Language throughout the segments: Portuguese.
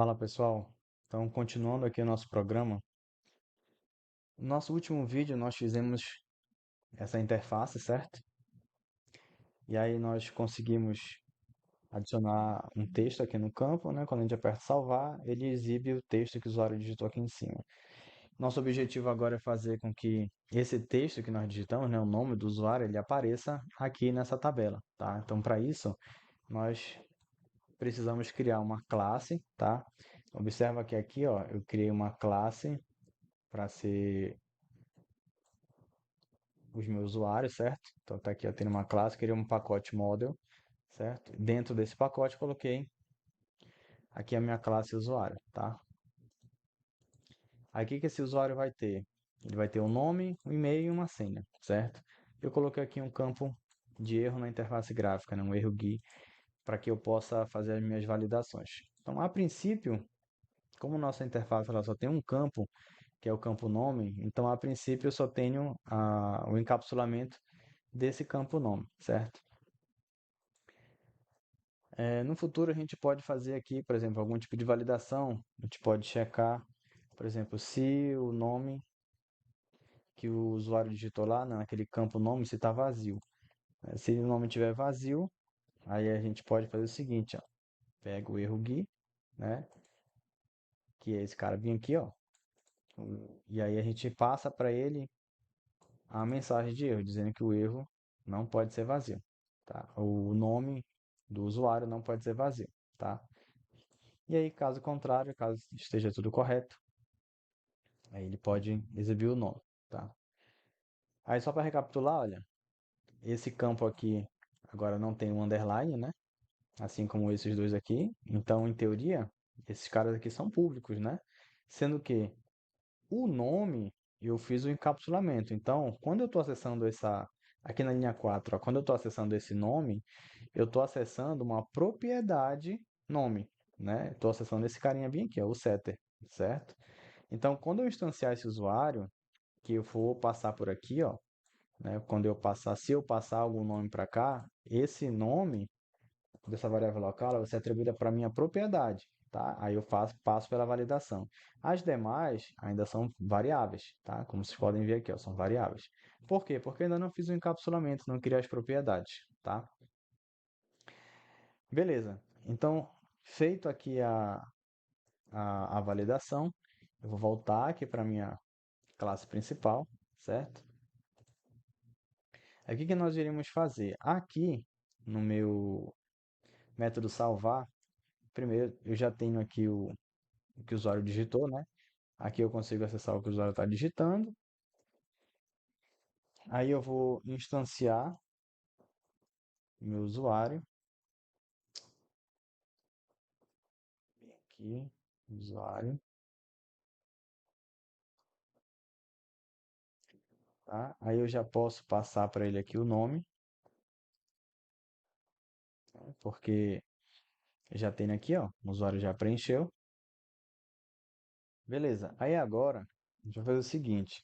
Fala pessoal, então continuando aqui o nosso programa, no nosso último vídeo nós fizemos essa interface, certo? E aí nós conseguimos adicionar um texto aqui no campo, né? Quando a gente aperta salvar, ele exibe o texto que o usuário digitou aqui em cima. Nosso objetivo agora é fazer com que esse texto que nós digitamos, né, o nome do usuário, ele apareça aqui nessa tabela, tá? Então para isso nós precisamos criar uma classe, tá? Observa que aqui, ó, eu criei uma classe para ser os meus usuários, certo? Então tá aqui, eu tenho uma classe, criei um pacote model, certo? Dentro desse pacote coloquei aqui a minha classe usuário, tá? Aí o que que esse usuário vai ter? Ele vai ter um nome, um e-mail e uma senha, certo? Eu coloquei aqui um campo de erro na interface gráfica, né? Um erro GUI, para que eu possa fazer as minhas validações. Então, a princípio, como nossa interface ela só tem um campo, que é o campo nome, então a princípio eu só tenho o encapsulamento desse campo nome, certo? No futuro a gente pode fazer aqui, por exemplo, algum tipo de validação. A gente pode checar, por exemplo, se o nome que o usuário digitou lá, naquele campo nome, se está vazio. Se o nome estiver vazio, aí a gente pode fazer o seguinte, ó. Pega o erro GUI, né? Que é esse cara bem aqui, ó. E aí a gente passa para ele a mensagem de erro, dizendo que o erro não pode ser vazio, tá? O nome do usuário não pode ser vazio, tá? E aí, caso contrário, caso esteja tudo correto, aí ele pode exibir o nome, tá? Aí só para recapitular, olha, esse campo aqui agora não tem um underline, né? Assim como esses dois aqui. Então, em teoria, esses caras aqui são públicos, né? Sendo que o nome eu fiz o encapsulamento. Então, quando eu estou acessando essa aqui na linha 4, ó, quando eu estou acessando esse nome, eu estou acessando uma propriedade nome, né? Estou acessando esse carinha bem aqui, ó, o setter, certo? Então, quando eu instanciar esse usuário, que eu for passar por aqui, ó, né, quando eu passar, se eu passar algum nome para cá, esse nome dessa variável local ela vai ser atribuída para minha propriedade, tá? Aí eu passo pela validação. As demais ainda são variáveis, tá? Como vocês podem ver aqui, ó, são variáveis. Por quê? Porque eu ainda não fiz o encapsulamento, não criei as propriedades, tá? Beleza. Então, feito aqui a validação, eu vou voltar aqui para minha classe principal, certo? Aí, o que que nós iremos fazer? Aqui no meu método salvar, primeiro eu já tenho aqui o que o usuário digitou, né? Aqui eu consigo acessar o que o usuário está digitando. Aí eu vou instanciar meu usuário. Aqui, usuário, tá? Aí eu já posso passar para ele aqui o nome, né? Porque já tem aqui, ó, o usuário já preencheu. Beleza. Aí agora, a gente vai fazer o seguinte.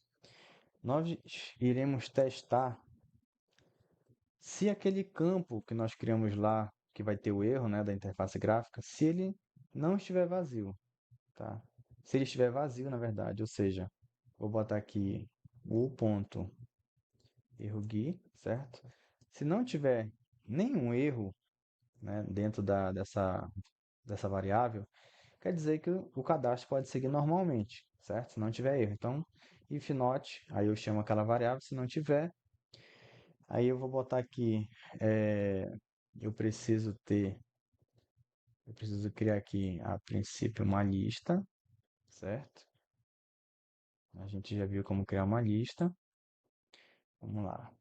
Nós iremos testar se aquele campo que nós criamos lá, que vai ter o erro, né, da interface gráfica, se ele não estiver vazio, tá? Se ele estiver vazio, na verdade, ou seja, vou botar aqui o ponto erro GUI, certo? Se não tiver nenhum erro, né, dentro dessa variável, quer dizer que o cadastro pode seguir normalmente, certo? Se não tiver erro. Então, if not, aí eu chamo aquela variável, se não tiver, aí eu vou botar aqui, eu preciso ter, eu preciso criar aqui, a princípio, uma lista, certo? A gente já viu como criar uma lista. Vamos lá.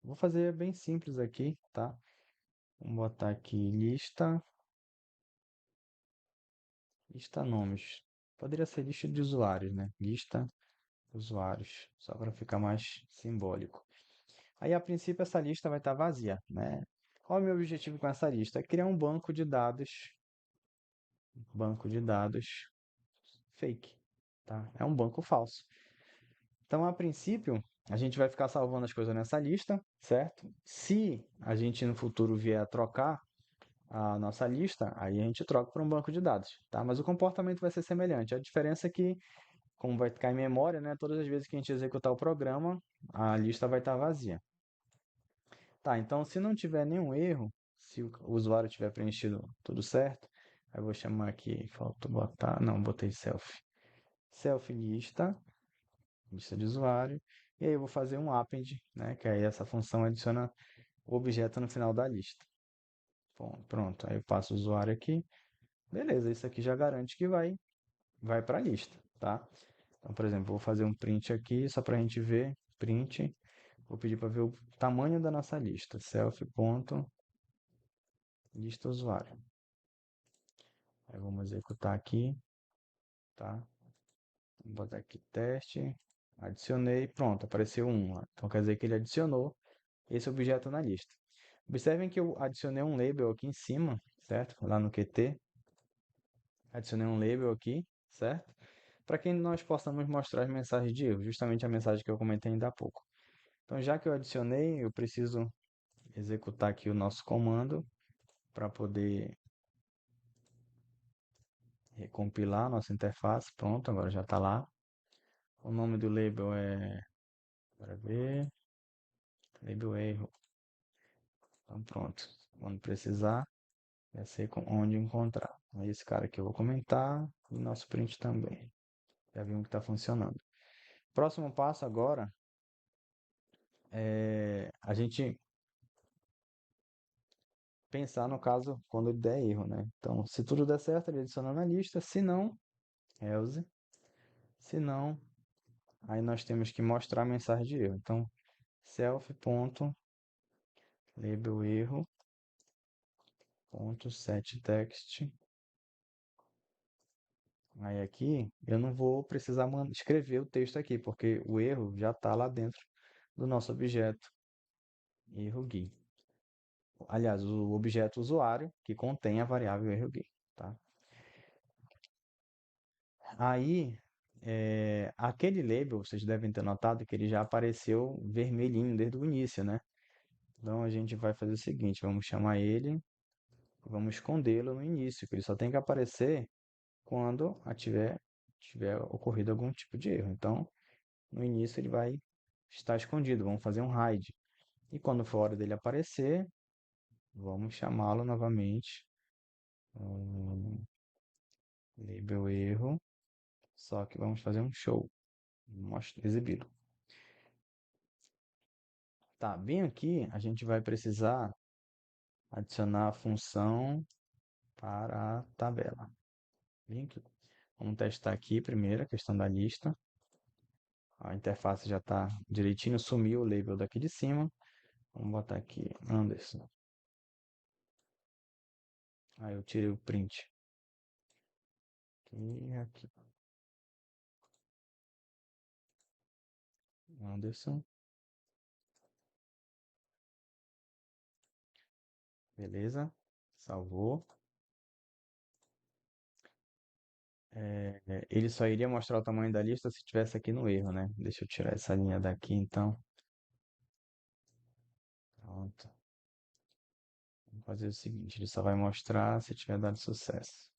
Vou fazer bem simples aqui, tá? Vamos botar aqui lista nomes. Poderia ser lista de usuários, né? Lista usuários, só para ficar mais simbólico. Aí, a princípio, essa lista vai estar vazia, né? Qual é o meu objetivo com essa lista? É criar um banco de dados fake, tá? É um banco falso. Então, a princípio, a gente vai ficar salvando as coisas nessa lista, certo? Se a gente no futuro vier a trocar a nossa lista, aí a gente troca para um banco de dados, tá? Mas o comportamento vai ser semelhante. A diferença é que, como vai ficar em memória, né, todas as vezes que a gente executar o programa, a lista vai estar vazia. Tá, então se não tiver nenhum erro, se o usuário tiver preenchido tudo certo, aí eu vou chamar aqui, falta botar, não, botei self lista, lista de usuário, e aí eu vou fazer um append, né, que aí essa função adiciona o objeto no final da lista. Bom, pronto, aí eu passo o usuário aqui, beleza, isso aqui já garante que vai para a lista, tá? Então, por exemplo, vou fazer um print aqui, só para a gente ver, print, vou pedir para ver o tamanho da nossa lista, self.lista usuário. Aí vamos executar aqui, tá? Vou botar aqui teste, adicionei, pronto, apareceu um lá. Então quer dizer que ele adicionou esse objeto na lista. Observem que eu adicionei um label aqui em cima, certo? Lá no Qt, adicionei um label aqui, certo? Para que nós possamos mostrar as mensagens de erro, justamente a mensagem que eu comentei ainda há pouco. Então, já que eu adicionei, eu preciso executar aqui o nosso comando para poder recompilar a nossa interface. Pronto, agora já está lá. O nome do label é, para ver, label erro. Então, pronto. Quando precisar, vai ser onde encontrar. É esse cara aqui eu vou comentar e nosso print também. Já vimos que está funcionando. Próximo passo agora é a gente pensar no caso quando ele der erro, né? Então, se tudo der certo, ele adiciona na lista. Se não, else. Se não, aí nós temos que mostrar a mensagem de erro. Então, self.label erro.setText. Aí aqui eu não vou precisar escrever o texto aqui, porque o erro já está lá dentro do nosso objeto erro GUI. Aliás, o objeto usuário que contém a variável erro GUI, tá? Aí, aquele label, vocês devem ter notado que ele já apareceu vermelhinho desde o início, né? Então a gente vai fazer o seguinte, vamos chamar ele, vamos escondê-lo no início, que ele só tem que aparecer quando tiver ocorrido algum tipo de erro. Então, no início ele vai estar escondido, vamos fazer um hide. E quando for a hora dele aparecer, vamos chamá-lo novamente, label erro, só que vamos fazer um show, exibi-lo. Tá, bem aqui a gente vai precisar adicionar a função para a tabela. Bem aqui. Vamos testar aqui primeiro a questão da lista. A interface já está direitinho, sumiu o label daqui de cima. Vamos botar aqui Anderson. Aí eu tirei o print. Aqui. Anderson. Beleza. Salvou. Ele só iria mostrar o tamanho da lista se tivesse aqui no erro, né? Deixa eu tirar essa linha daqui então. Pronto. Vamos fazer o seguinte, ele só vai mostrar se tiver dado sucesso.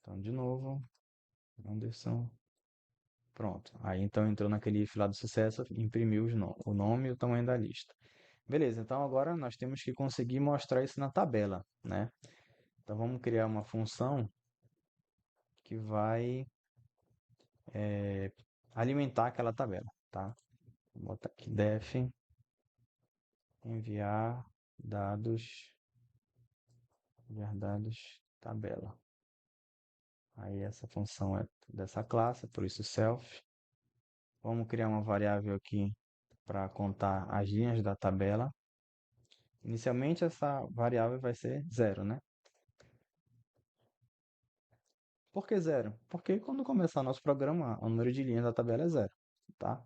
Então, de novo, Anderson. Pronto. Aí então entrou naquele if lá do sucesso, imprimiu o nome e o tamanho da lista. Beleza, então agora nós temos que conseguir mostrar isso na tabela, né? Então vamos criar uma função que vai alimentar aquela tabela, tá? Vou botar aqui def enviar dados tabela. Aí essa função é dessa classe, por isso self. Vamos criar uma variável aqui para contar as linhas da tabela. Inicialmente essa variável vai ser zero, né? Por que zero? Porque quando começar nosso programa, o número de linhas da tabela é zero, tá?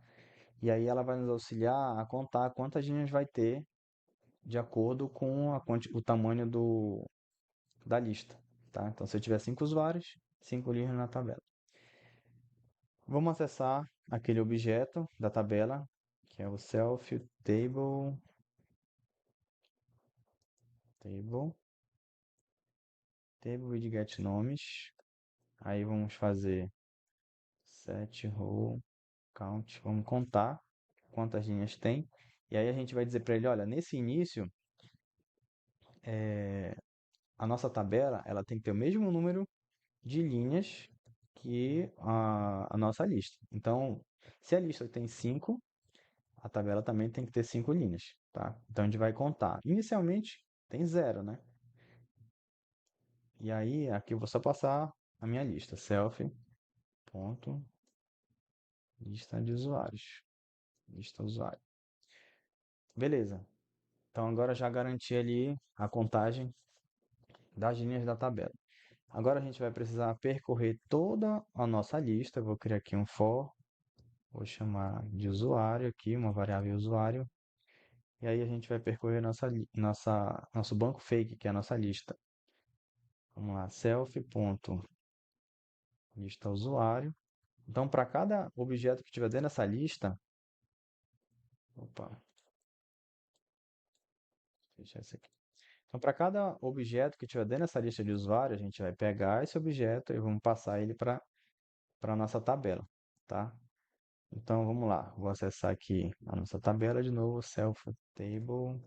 E aí ela vai nos auxiliar a contar quantas linhas vai ter de acordo com o tamanho da lista, tá? Então, se eu tiver 5 usuários, 5 linhas na tabela. Vamos acessar aquele objeto da tabela que é o self table, table with get nomes. Aí vamos fazer set row count, vamos contar quantas linhas tem. E aí a gente vai dizer para ele, olha, nesse início, a nossa tabela, ela tem que ter o mesmo número de linhas que a nossa lista. Então, se a lista tem 5, a tabela também tem que ter 5 linhas, tá? Então a gente vai contar. Inicialmente tem 0, né? E aí aqui eu vou só passar a minha lista, self ponto lista de usuários, lista usuário. Beleza. Então agora já garanti ali a contagem das linhas da tabela. Agora a gente vai precisar percorrer toda a nossa lista. Eu vou criar aqui um for, vou chamar de usuário aqui, uma variável usuário. E aí a gente vai percorrer nosso banco fake, que é a nossa lista. Vamos lá, self.lista usuário. Então, para cada objeto que tiver dentro dessa lista, opa, deixa esse aqui. Então, para cada objeto que tiver dentro dessa lista de usuário, a gente vai pegar esse objeto e vamos passar ele para a nossa tabela, tá? Então, vamos lá. Vou acessar aqui a nossa tabela de novo, self table,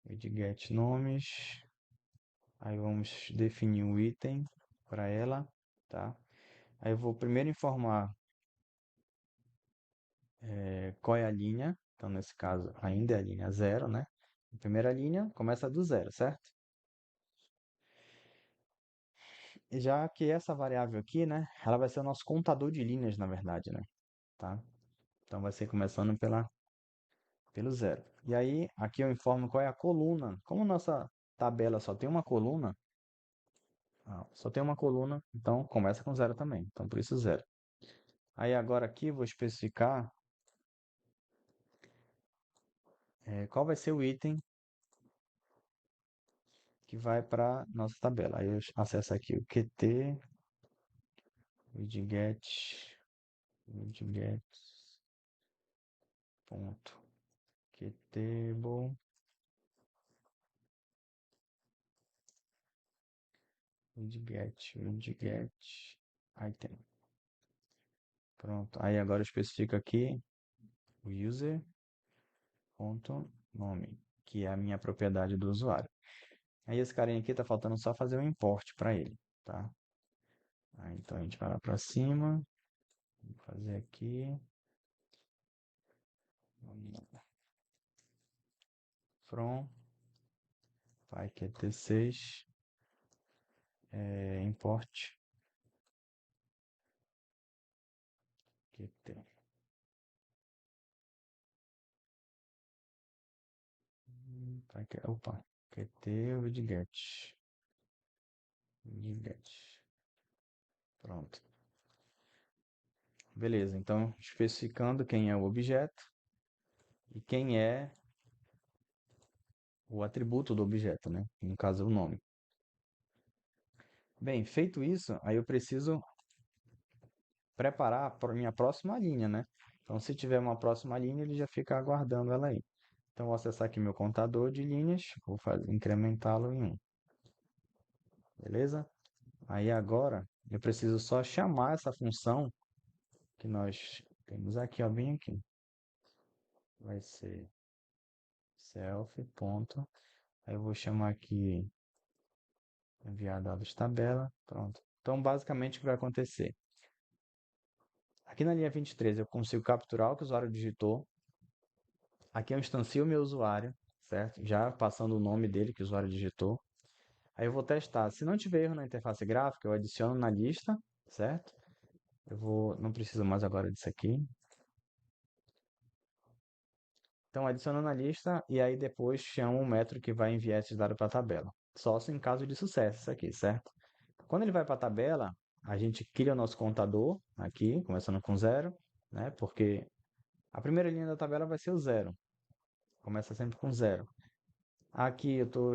get nomes. Aí vamos definir um item para ela, tá? Aí eu vou primeiro informar qual é a linha. Então, nesse caso, ainda é a linha 0, né? A primeira linha começa do 0, certo? E já que essa variável aqui, né? Ela vai ser o nosso contador de linhas, na verdade, né? Tá? Então, vai ser começando pelo 0. E aí, aqui eu informo qual é a coluna. Como nossa tabela só tem uma coluna, então começa com 0 também. Então, por isso 0. Aí, agora aqui, vou especificar qual vai ser o item que vai para nossa tabela. Aí eu acesso aqui o QT, widget, widget, ponto, QTable, widget, item. Pronto. Aí agora eu especifico aqui o user, ponto, nome, que é a minha propriedade do usuário. Aí esse carinha aqui tá faltando só fazer um import para ele, tá? Aí, então a gente vai lá para cima, vou fazer aqui, from, pyqt6, import, qt. Opa, qt widget, widget. Pronto. Beleza, então especificando quem é o objeto e quem é o atributo do objeto, né? No caso, o nome. Bem, feito isso, aí eu preciso preparar para minha próxima linha, né? Então, se tiver uma próxima linha, ele já fica aguardando ela aí. Então, vou acessar aqui meu contador de linhas, vou incrementá-lo em 1. Beleza? Aí agora, eu preciso só chamar essa função que nós temos aqui, ó, bem aqui. Vai ser self, ponto. Aí eu vou chamar aqui enviar dados tabela, pronto. Então, basicamente, o que vai acontecer? Aqui na linha 23, eu consigo capturar o que o usuário digitou. Aqui eu instancio o meu usuário, certo? Já passando o nome dele que o usuário digitou. Aí eu vou testar. Se não tiver erro na interface gráfica, eu adiciono na lista, certo? Não preciso mais agora disso aqui. Então, adiciono na lista e aí depois chamo um método que vai enviar esses dados para a tabela. Só se em caso de sucesso, isso aqui, certo? Quando ele vai para a tabela, a gente cria o nosso contador aqui, começando com 0, né? Porque a primeira linha da tabela vai ser o 0. Começa sempre com 0. Aqui eu estou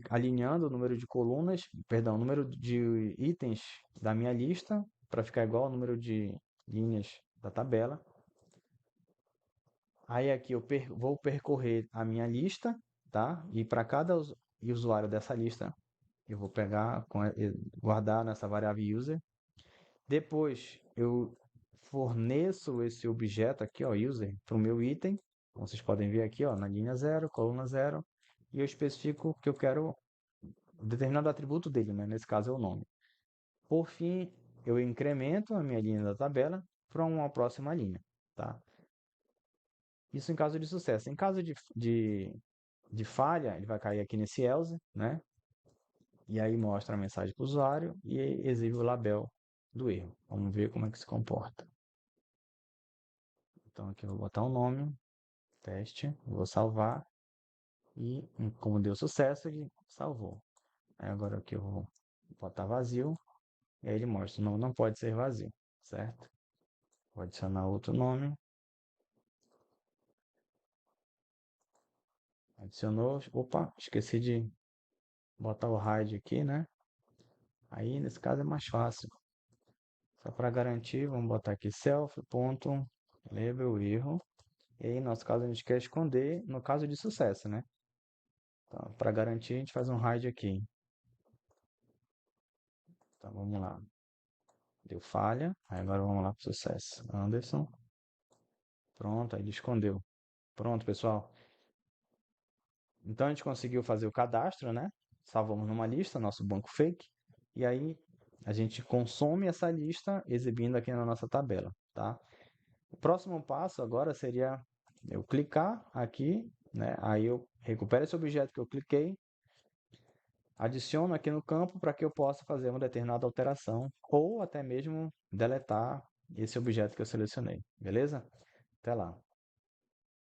alinhando o número de colunas, perdão, o número de itens da minha lista para ficar igual ao número de linhas da tabela. Aí aqui eu vou percorrer a minha lista, tá? E para cada usuário dessa lista, eu vou pegar, guardar nessa variável user. Depois eu forneço esse objeto aqui, ó, user, para o meu item. Como vocês podem ver aqui, ó, na linha 0, coluna 0, e eu especifico que eu quero um determinado atributo dele, né? Nesse caso é o nome. Por fim, eu incremento a minha linha da tabela para uma próxima linha, tá? Isso em caso de sucesso. Em caso de falha, ele vai cair aqui nesse else, né? E aí mostra a mensagem para o usuário e exibe o label do erro. Vamos ver como é que se comporta. Então aqui eu vou botar o nome, teste, vou salvar e como deu sucesso, ele salvou. Aí agora aqui eu vou botar vazio e aí ele mostra, o nome não pode ser vazio, certo? Vou adicionar outro nome, adicionou, opa, esqueci de botar o hide aqui, né? Aí nesse caso é mais fácil. Só para garantir, vamos botar aqui self.label erro. E aí, no nosso caso, a gente quer esconder no caso de sucesso, né? Então, para garantir, a gente faz um hide aqui. Então, vamos lá. Deu falha. Aí agora vamos lá para o sucesso. Anderson. Pronto, aí ele escondeu. Pronto, pessoal. Então a gente conseguiu fazer o cadastro, né? Salvamos numa lista, nosso banco fake. E aí a gente consome essa lista exibindo aqui na nossa tabela, tá? O próximo passo agora seria eu clicar aqui, né? Aí eu recupero esse objeto que eu cliquei, adiciono aqui no campo para que eu possa fazer uma determinada alteração ou até mesmo deletar esse objeto que eu selecionei, beleza? Até lá.